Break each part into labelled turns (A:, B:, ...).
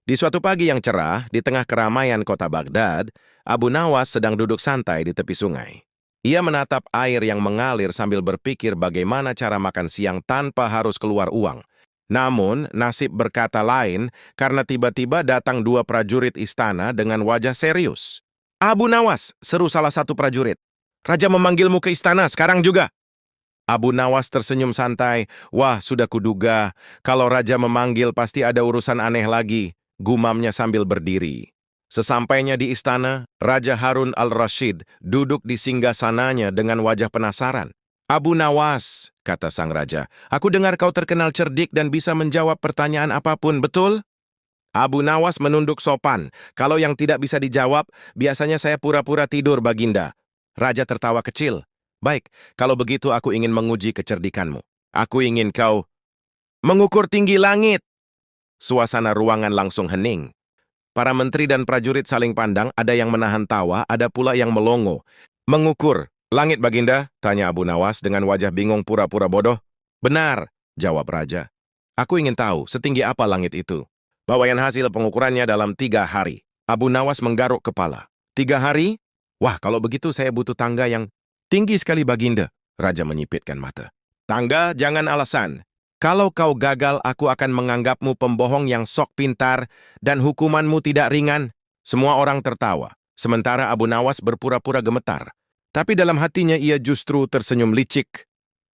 A: Di suatu pagi yang cerah, di tengah keramaian kota Baghdad, Abu Nawas sedang duduk santai di tepi sungai. Ia menatap air yang mengalir sambil berpikir bagaimana cara makan siang tanpa harus keluar uang. Namun, nasib berkata lain karena tiba-tiba datang dua prajurit istana dengan wajah serius. "Abu Nawas," seru salah satu prajurit. "Raja memanggilmu ke istana sekarang juga." Abu Nawas tersenyum santai. "Wah, sudah kuduga. Kalau raja memanggil pasti ada urusan aneh lagi," gumamnya sambil berdiri. Sesampainya di istana, Raja Harun al-Rashid duduk di singgasananya dengan wajah penasaran. "Abu Nawas," kata sang raja, "aku dengar kau terkenal cerdik dan bisa menjawab pertanyaan apapun, betul?" Abu Nawas menunduk sopan. "Kalau yang tidak bisa dijawab, biasanya saya pura-pura tidur, Baginda." Raja tertawa kecil. "Baik, kalau begitu aku ingin menguji kecerdikanmu. Aku ingin kau mengukur tinggi langit." Suasana ruangan langsung hening. Para menteri dan prajurit saling pandang, ada yang menahan tawa, ada pula yang melongo. "Mengukur langit, Baginda?" tanya Abu Nawas dengan wajah bingung pura-pura bodoh. "Benar," jawab raja. "Aku ingin tahu setinggi apa langit itu." "Bawaian hasil pengukurannya dalam 3 hari." Abu Nawas menggaruk kepala. 3 hari? Wah, kalau begitu saya butuh tangga yang tinggi sekali, Baginda. Raja menyipitkan mata. "Tangga jangan alasan. Kalau kau gagal, aku akan menganggapmu pembohong yang sok pintar dan hukumanmu tidak ringan." Semua orang tertawa, sementara Abu Nawas berpura-pura gemetar. Tapi dalam hatinya ia justru tersenyum licik.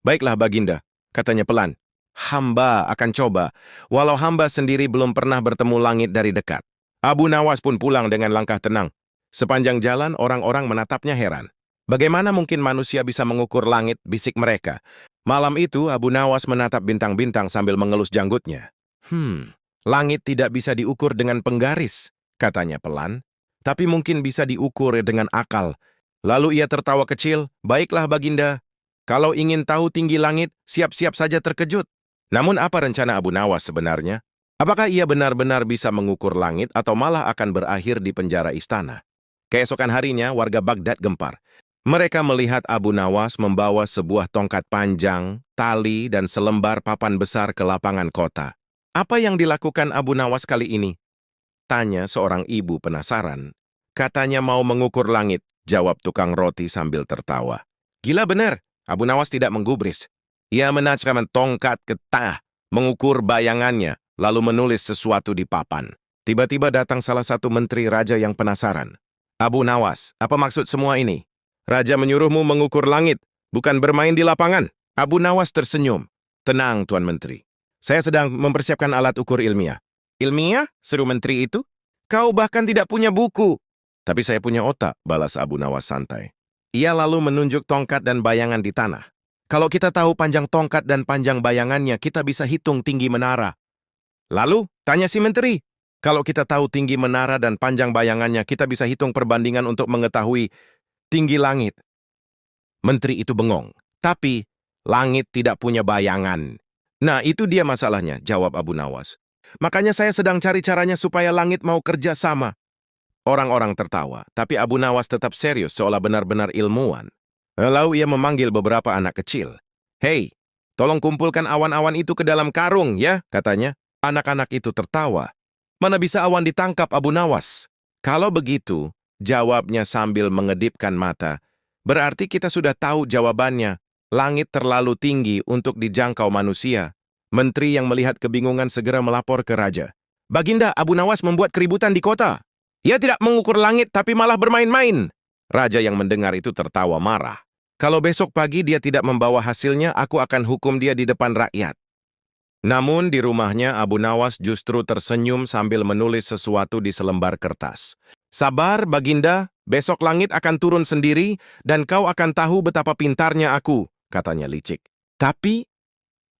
A: "Baiklah, Baginda," katanya pelan. "Hamba akan coba, walau hamba sendiri belum pernah bertemu langit dari dekat." Abu Nawas pun pulang dengan langkah tenang. Sepanjang jalan, orang-orang menatapnya heran. "Bagaimana mungkin manusia bisa mengukur langit?" bisik mereka. Malam itu, Abu Nawas menatap bintang-bintang sambil mengelus janggutnya. Langit tidak bisa diukur dengan penggaris," katanya pelan. "Tapi mungkin bisa diukur dengan akal." Lalu ia tertawa kecil. "Baiklah, Baginda. Kalau ingin tahu tinggi langit, siap-siap saja terkejut." Namun apa rencana Abu Nawas sebenarnya? Apakah ia benar-benar bisa mengukur langit atau malah akan berakhir di penjara istana? Keesokan harinya, warga Baghdad gempar. Mereka melihat Abu Nawas membawa sebuah tongkat panjang, tali, dan selembar papan besar ke lapangan kota. "Apa yang dilakukan Abu Nawas kali ini?" tanya seorang ibu penasaran. "Katanya mau mengukur langit," jawab tukang roti sambil tertawa. "Gila benar." Abu Nawas tidak menggubris. Ia menajamkan tongkat ke tanah, mengukur bayangannya, lalu menulis sesuatu di papan. Tiba-tiba datang salah satu menteri raja yang penasaran. "Abu Nawas, apa maksud semua ini?" "Raja menyuruhmu mengukur langit, bukan bermain di lapangan." Abu Nawas tersenyum. "Tenang, Tuan Menteri. Saya sedang mempersiapkan alat ukur ilmiah." "Ilmiah?" seru menteri itu. "Kau bahkan tidak punya buku." "Tapi saya punya otak," balas Abu Nawas santai. Ia lalu menunjuk tongkat dan bayangan di tanah. "Kalau kita tahu panjang tongkat dan panjang bayangannya, kita bisa hitung tinggi menara." "Lalu?" tanya si menteri. "Kalau kita tahu tinggi menara dan panjang bayangannya, kita bisa hitung perbandingan untuk mengetahui tinggi langit." Menteri itu bengong. "Tapi, langit tidak punya bayangan." "Nah, itu dia masalahnya," jawab Abu Nawas. "Makanya saya sedang cari caranya supaya langit mau kerja sama." Orang-orang tertawa, tapi Abu Nawas tetap serius seolah benar-benar ilmuwan. Lalu ia memanggil beberapa anak kecil. "Hei, tolong kumpulkan awan-awan itu ke dalam karung, ya," katanya. Anak-anak itu tertawa. "Mana bisa awan ditangkap, Abu Nawas?" "Kalau begitu," jawabnya sambil mengedipkan mata, "berarti kita sudah tahu jawabannya. Langit terlalu tinggi untuk dijangkau manusia." Menteri yang melihat kebingungan segera melapor ke raja. "Baginda, Abu Nawas membuat keributan di kota. Ia tidak mengukur langit tapi malah bermain-main." Raja yang mendengar itu tertawa marah. "Kalau besok pagi dia tidak membawa hasilnya, aku akan hukum dia di depan rakyat." Namun di rumahnya Abu Nawas justru tersenyum sambil menulis sesuatu di selembar kertas. "Sabar, Baginda, besok langit akan turun sendiri dan kau akan tahu betapa pintarnya aku," katanya licik. Tapi,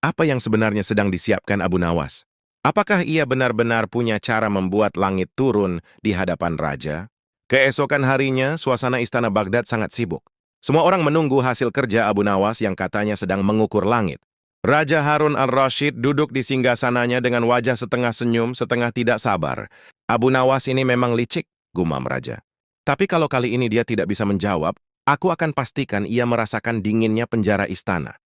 A: apa yang sebenarnya sedang disiapkan Abu Nawas? Apakah ia benar-benar punya cara membuat langit turun di hadapan raja? Keesokan harinya, suasana istana Baghdad sangat sibuk. Semua orang menunggu hasil kerja Abu Nawas yang katanya sedang mengukur langit. Raja Harun al-Rashid duduk di singgasananya dengan wajah setengah senyum, setengah tidak sabar. "Abu Nawas ini memang licik," gumam raja. "Tapi kalau kali ini dia tidak bisa menjawab, aku akan pastikan ia merasakan dinginnya penjara istana."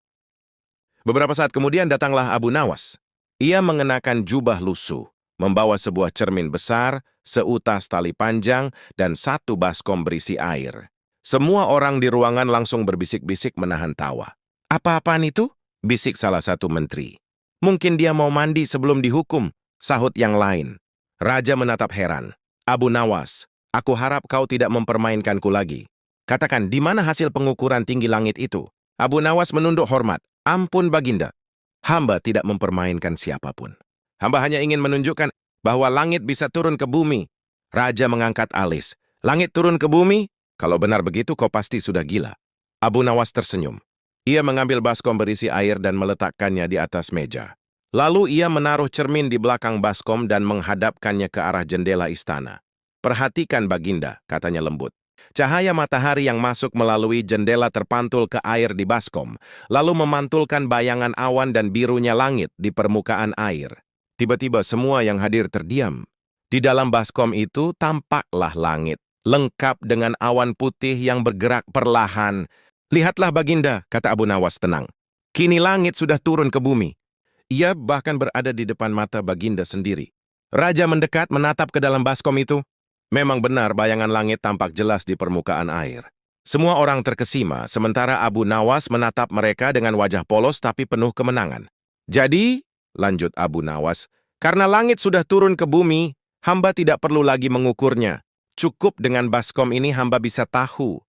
A: Beberapa saat kemudian datanglah Abu Nawas. Ia mengenakan jubah lusuh, membawa sebuah cermin besar, seutas tali panjang, dan satu baskom berisi air. Semua orang di ruangan langsung berbisik-bisik menahan tawa. "Apa-apaan itu?" bisik salah satu menteri. "Mungkin dia mau mandi sebelum dihukum," sahut yang lain. Raja menatap heran. "Abu Nawas, aku harap kau tidak mempermainkanku lagi. Katakan, di mana hasil pengukuran tinggi langit itu?" Abu Nawas menunduk hormat. "Ampun, Baginda. Hamba tidak mempermainkan siapapun. Hamba hanya ingin menunjukkan bahwa langit bisa turun ke bumi." Raja mengangkat alis. "Langit turun ke bumi? Kalau benar begitu, kau pasti sudah gila." Abu Nawas tersenyum. Ia mengambil baskom berisi air dan meletakkannya di atas meja. Lalu ia menaruh cermin di belakang baskom dan menghadapkannya ke arah jendela istana. "Perhatikan, Baginda," katanya lembut. Cahaya matahari yang masuk melalui jendela terpantul ke air di baskom, lalu memantulkan bayangan awan dan birunya langit di permukaan air. Tiba-tiba semua yang hadir terdiam. Di dalam baskom itu tampaklah langit, lengkap dengan awan putih yang bergerak perlahan. "Lihatlah, Baginda," kata Abu Nawas tenang. "Kini langit sudah turun ke bumi." Ia bahkan berada di depan mata Baginda sendiri. Raja mendekat menatap ke dalam baskom itu. Memang benar bayangan langit tampak jelas di permukaan air. Semua orang terkesima, sementara Abu Nawas menatap mereka dengan wajah polos tapi penuh kemenangan. "Jadi," lanjut Abu Nawas, "karena langit sudah turun ke bumi, hamba tidak perlu lagi mengukurnya. Cukup dengan baskom ini hamba bisa tahu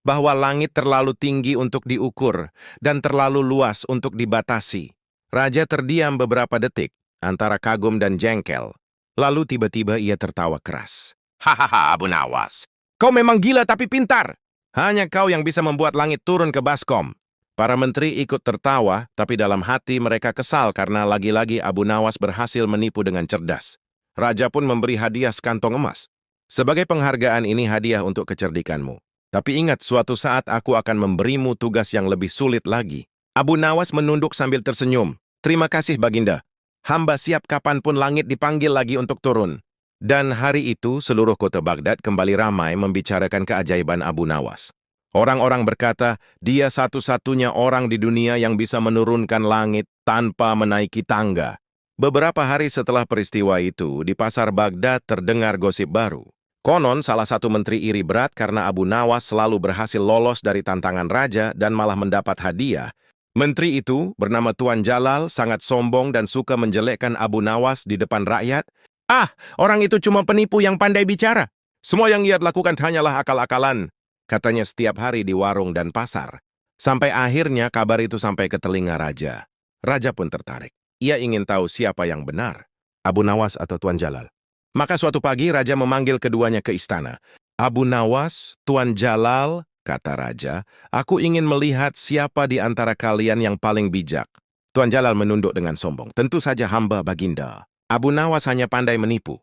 A: bahwa langit terlalu tinggi untuk diukur dan terlalu luas untuk dibatasi." Raja terdiam beberapa detik, antara kagum dan jengkel. Lalu tiba-tiba ia tertawa keras. "Hahaha, Abu Nawas. Kau memang gila tapi pintar. Hanya kau yang bisa membuat langit turun ke baskom." Para menteri ikut tertawa, tapi dalam hati mereka kesal karena lagi-lagi Abu Nawas berhasil menipu dengan cerdas. Raja pun memberi hadiah sekantong emas. "Sebagai penghargaan ini hadiah untuk kecerdikanmu. Tapi ingat, suatu saat aku akan memberimu tugas yang lebih sulit lagi." Abu Nawas menunduk sambil tersenyum. "Terima kasih, Baginda. Hamba siap kapanpun langit dipanggil lagi untuk turun." Dan hari itu seluruh kota Baghdad kembali ramai membicarakan keajaiban Abu Nawas. Orang-orang berkata, dia satu-satunya orang di dunia yang bisa menurunkan langit tanpa menaiki tangga. Beberapa hari setelah peristiwa itu, di pasar Baghdad terdengar gosip baru. Konon salah satu menteri iri berat karena Abu Nawas selalu berhasil lolos dari tantangan raja dan malah mendapat hadiah. Menteri itu, bernama Tuan Jalal, sangat sombong dan suka menjelekkan Abu Nawas di depan rakyat. "Ah, orang itu cuma penipu yang pandai bicara. Semua yang ia lakukan hanyalah akal-akalan," katanya setiap hari di warung dan pasar. Sampai akhirnya kabar itu sampai ke telinga raja. Raja pun tertarik. Ia ingin tahu siapa yang benar, Abu Nawas atau Tuan Jalal. Maka suatu pagi raja memanggil keduanya ke istana. "Abu Nawas, Tuan Jalal," kata raja, "aku ingin melihat siapa di antara kalian yang paling bijak." Tuan Jalal menunduk dengan sombong. "Tentu saja hamba, Baginda. Abu Nawas hanya pandai menipu."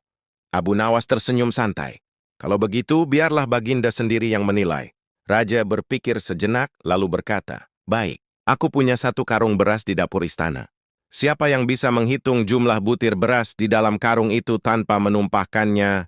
A: Abu Nawas tersenyum santai. "Kalau begitu, biarlah Baginda sendiri yang menilai." Raja berpikir sejenak, lalu berkata, "Baik, aku punya satu karung beras di dapur istana. Siapa yang bisa menghitung jumlah butir beras di dalam karung itu tanpa menumpahkannya,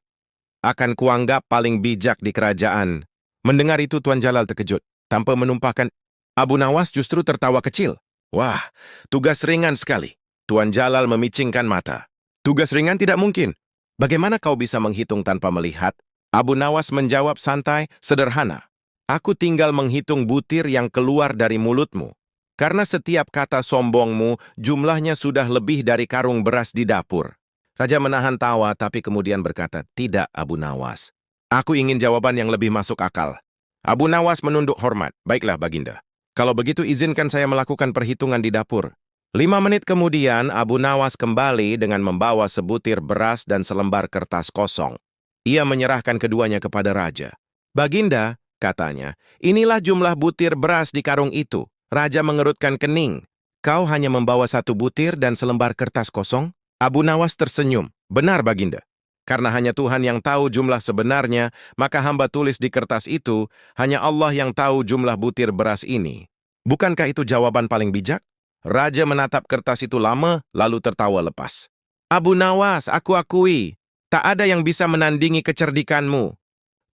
A: akan kuanggap paling bijak di kerajaan." Mendengar itu Tuan Jalal terkejut. Tanpa menumpahkan, Abu Nawas justru tertawa kecil. "Wah, tugas ringan sekali." Tuan Jalal memicingkan mata. "Tugas ringan tidak mungkin. Bagaimana kau bisa menghitung tanpa melihat?" Abu Nawas menjawab santai, "Sederhana. Aku tinggal menghitung butir yang keluar dari mulutmu. Karena setiap kata sombongmu, jumlahnya sudah lebih dari karung beras di dapur." Raja menahan tawa, tapi kemudian berkata, "Tidak, Abu Nawas. Aku ingin jawaban yang lebih masuk akal." Abu Nawas menunduk hormat. "Baiklah, Baginda. Kalau begitu izinkan saya melakukan perhitungan di dapur." 5 menit kemudian, Abu Nawas kembali dengan membawa sebutir beras dan selembar kertas kosong. Ia menyerahkan keduanya kepada raja. "Baginda," katanya, "inilah jumlah butir beras di karung itu." Raja mengerutkan kening. "Kau hanya membawa satu butir dan selembar kertas kosong?" Abu Nawas tersenyum. "Benar, Baginda. Karena hanya Tuhan yang tahu jumlah sebenarnya, maka hamba tulis di kertas itu, hanya Allah yang tahu jumlah butir beras ini. Bukankah itu jawaban paling bijak?" Raja menatap kertas itu lama, lalu tertawa lepas. "Abu Nawas, aku akui, tak ada yang bisa menandingi kecerdikanmu."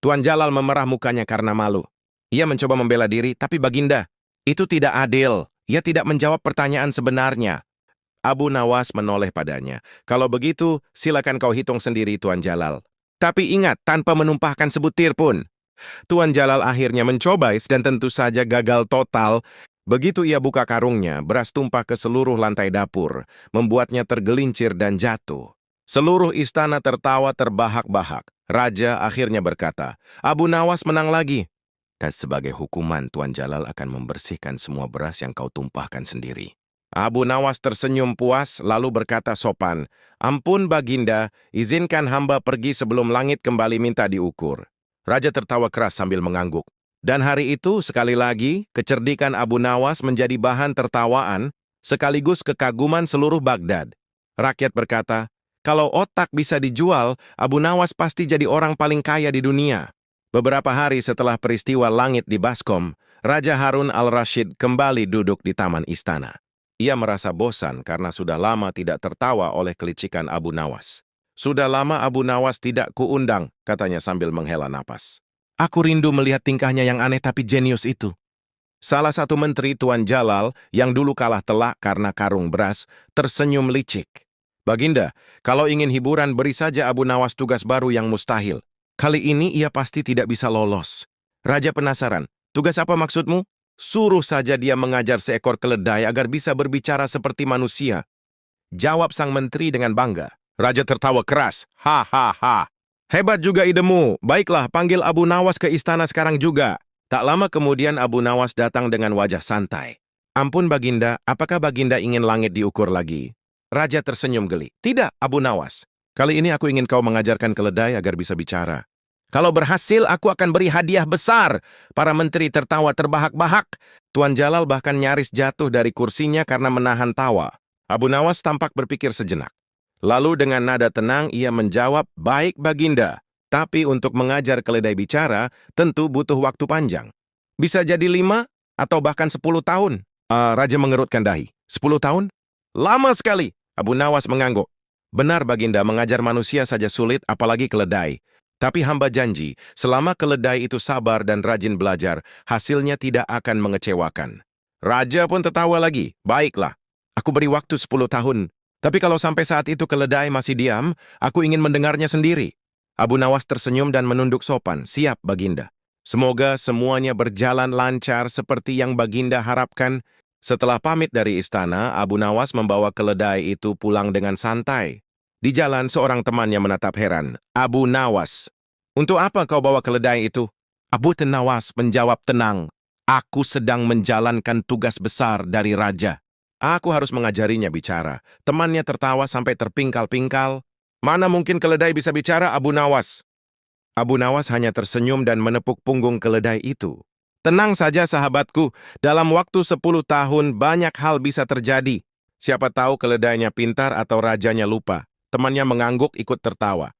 A: Tuan Jalal memerah mukanya karena malu. Ia mencoba membela diri, "Tapi Baginda, itu tidak adil. Ia tidak menjawab pertanyaan sebenarnya." Abu Nawas menoleh padanya. Kalau begitu, silakan kau hitung sendiri, Tuan Jalal. Tapi ingat, tanpa menumpahkan sebutir pun. Tuan Jalal akhirnya mencoba dan tentu saja gagal total. Begitu ia buka karungnya, beras tumpah ke seluruh lantai dapur, membuatnya tergelincir dan jatuh. Seluruh istana tertawa terbahak-bahak. Raja akhirnya berkata, Abu Nawas menang lagi. Dan sebagai hukuman, Tuan Jalal akan membersihkan semua beras yang kau tumpahkan sendiri. Abu Nawas tersenyum puas, lalu berkata sopan, Ampun Baginda, izinkan hamba pergi sebelum langit kembali minta diukur. Raja tertawa keras sambil mengangguk. Dan hari itu, sekali lagi, kecerdikan Abu Nawas menjadi bahan tertawaan, sekaligus kekaguman seluruh Baghdad. Rakyat berkata, kalau otak bisa dijual, Abu Nawas pasti jadi orang paling kaya di dunia. Beberapa hari setelah peristiwa langit di Baskom, Raja Harun al-Rashid kembali duduk di taman istana. Ia merasa bosan karena sudah lama tidak tertawa oleh kelicikan Abu Nawas. Sudah lama Abu Nawas tidak kuundang, katanya sambil menghela napas. Aku rindu melihat tingkahnya yang aneh tapi jenius itu. Salah satu menteri Tuan Jalal, yang dulu kalah telak karena karung beras, tersenyum licik. Baginda, kalau ingin hiburan beri saja Abu Nawas tugas baru yang mustahil. Kali ini ia pasti tidak bisa lolos. Raja penasaran, tugas apa maksudmu? Suruh saja dia mengajar seekor keledai agar bisa berbicara seperti manusia. Jawab sang menteri dengan bangga. Raja tertawa keras. Ha. Hebat juga idemu. Baiklah, panggil Abu Nawas ke istana sekarang juga. Tak lama kemudian Abu Nawas datang dengan wajah santai. Ampun Baginda, apakah Baginda ingin langit diukur lagi? Raja tersenyum geli. Tidak, Abu Nawas. Kali ini aku ingin kau mengajarkan keledai agar bisa bicara. Kalau berhasil, aku akan beri hadiah besar. Para menteri tertawa terbahak-bahak. Tuan Jalal bahkan nyaris jatuh dari kursinya karena menahan tawa. Abu Nawas tampak berpikir sejenak. Lalu dengan nada tenang, ia menjawab, baik Baginda. Tapi untuk mengajar keledai bicara, tentu butuh waktu panjang. Bisa jadi 5 atau bahkan 10 tahun. Raja mengerutkan dahi. 10 tahun? Lama sekali. Abu Nawas mengangguk. Benar Baginda, mengajar manusia saja sulit, apalagi keledai. Tapi hamba janji, selama keledai itu sabar dan rajin belajar, hasilnya tidak akan mengecewakan. Raja pun tertawa lagi. Baiklah, aku beri waktu 10 tahun. Tapi kalau sampai saat itu keledai masih diam, aku ingin mendengarnya sendiri. Abu Nawas tersenyum dan menunduk sopan. Siap, Baginda. Semoga semuanya berjalan lancar seperti yang Baginda harapkan. Setelah pamit dari istana, Abu Nawas membawa keledai itu pulang dengan santai. Di jalan, seorang temannya menatap heran. Abu Nawas, untuk apa kau bawa keledai itu? Abu Nawas menjawab tenang. Aku sedang menjalankan tugas besar dari raja. Aku harus mengajarinya bicara. Temannya tertawa sampai terpingkal-pingkal. Mana mungkin keledai bisa bicara, Abu Nawas? Abu Nawas hanya tersenyum dan menepuk punggung keledai itu. Tenang saja sahabatku, dalam waktu 10 tahun banyak hal bisa terjadi. Siapa tahu keledainya pintar atau rajanya lupa. Temannya mengangguk ikut tertawa.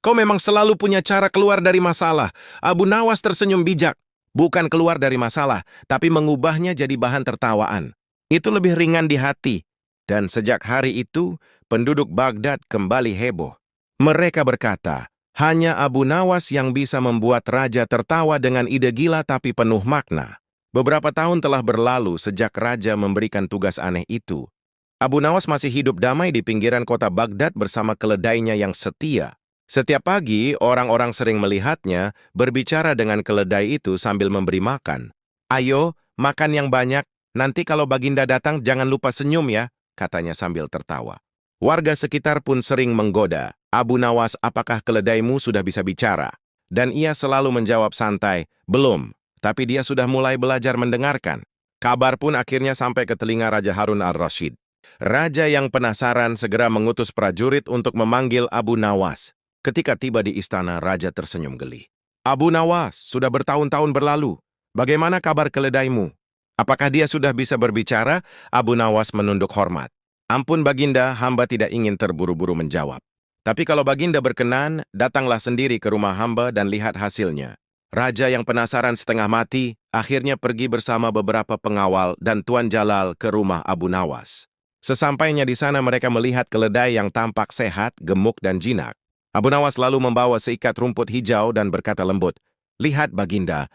A: Kau memang selalu punya cara keluar dari masalah. Abu Nawas tersenyum bijak. Bukan keluar dari masalah, tapi mengubahnya jadi bahan tertawaan. Itu lebih ringan di hati. Dan sejak hari itu, penduduk Baghdad kembali heboh. Mereka berkata, hanya Abu Nawas yang bisa membuat raja tertawa dengan ide gila tapi penuh makna. Beberapa tahun telah berlalu sejak raja memberikan tugas aneh itu. Abu Nawas masih hidup damai di pinggiran kota Baghdad bersama keledainya yang setia. Setiap pagi, orang-orang sering melihatnya berbicara dengan keledai itu sambil memberi makan. Ayo, makan yang banyak. Nanti kalau Baginda datang, jangan lupa senyum ya, katanya sambil tertawa. Warga sekitar pun sering menggoda. Abu Nawas, apakah keledaimu sudah bisa bicara? Dan ia selalu menjawab santai, belum. Tapi dia sudah mulai belajar mendengarkan. Kabar pun akhirnya sampai ke telinga Raja Harun al-Rashid. Raja yang penasaran segera mengutus prajurit untuk memanggil Abu Nawas. Ketika tiba di istana, Raja tersenyum geli. Abu Nawas, sudah bertahun-tahun berlalu. Bagaimana kabar keledaimu? Apakah dia sudah bisa berbicara? Abu Nawas menunduk hormat. Ampun Baginda, hamba tidak ingin terburu-buru menjawab. Tapi kalau Baginda berkenan, datanglah sendiri ke rumah hamba dan lihat hasilnya. Raja yang penasaran setengah mati, akhirnya pergi bersama beberapa pengawal dan Tuan Jalal ke rumah Abu Nawas. Sesampainya di sana mereka melihat keledai yang tampak sehat, gemuk, dan jinak. Abu Nawas lalu membawa seikat rumput hijau dan berkata lembut, lihat Baginda,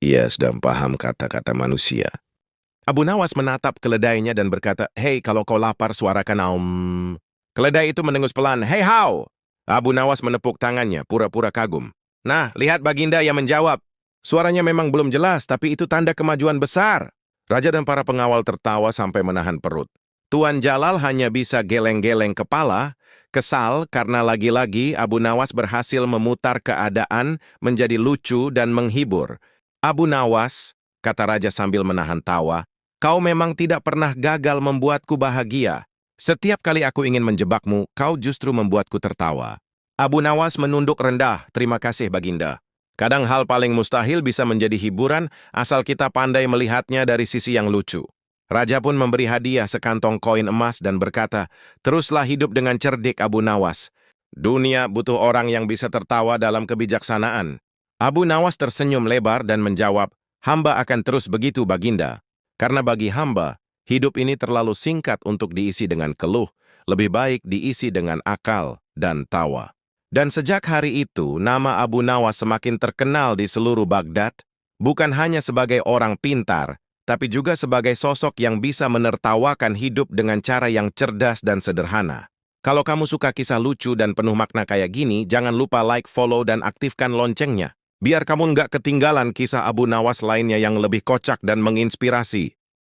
A: ia sedang paham kata-kata manusia. Abu Nawas menatap keledainya dan berkata, "Hei, kalau kau lapar, suarakan aum." Keledai itu mendengus pelan, "Hei, how?" Abu Nawas menepuk tangannya, pura-pura kagum. "Nah, lihat Baginda yang menjawab. Suaranya memang belum jelas, tapi itu tanda kemajuan besar." Raja dan para pengawal tertawa sampai menahan perut. Tuan Jalal hanya bisa geleng-geleng kepala, kesal karena lagi-lagi Abu Nawas berhasil memutar keadaan menjadi lucu dan menghibur. "Abu Nawas," kata raja sambil menahan tawa, "kau memang tidak pernah gagal membuatku bahagia. Setiap kali aku ingin menjebakmu, kau justru membuatku tertawa." Abu Nawas menunduk rendah, "Terima kasih, Baginda. Kadang hal paling mustahil bisa menjadi hiburan asal kita pandai melihatnya dari sisi yang lucu." Raja pun memberi hadiah sekantong koin emas dan berkata, "Teruslah hidup dengan cerdik, Abu Nawas. Dunia butuh orang yang bisa tertawa dalam kebijaksanaan." Abu Nawas tersenyum lebar dan menjawab, "Hamba akan terus begitu, Baginda. Karena bagi hamba, hidup ini terlalu singkat untuk diisi dengan keluh, lebih baik diisi dengan akal dan tawa." Dan sejak hari itu, nama Abu Nawas semakin terkenal di seluruh Baghdad, bukan hanya sebagai orang pintar, tapi juga sebagai sosok yang bisa menertawakan hidup dengan cara yang cerdas dan sederhana. Kalau kamu suka kisah lucu dan penuh makna kayak gini, jangan lupa like, follow, dan aktifkan loncengnya. Biar kamu nggak ketinggalan kisah Abu Nawas lainnya yang lebih kocak dan menginspirasi.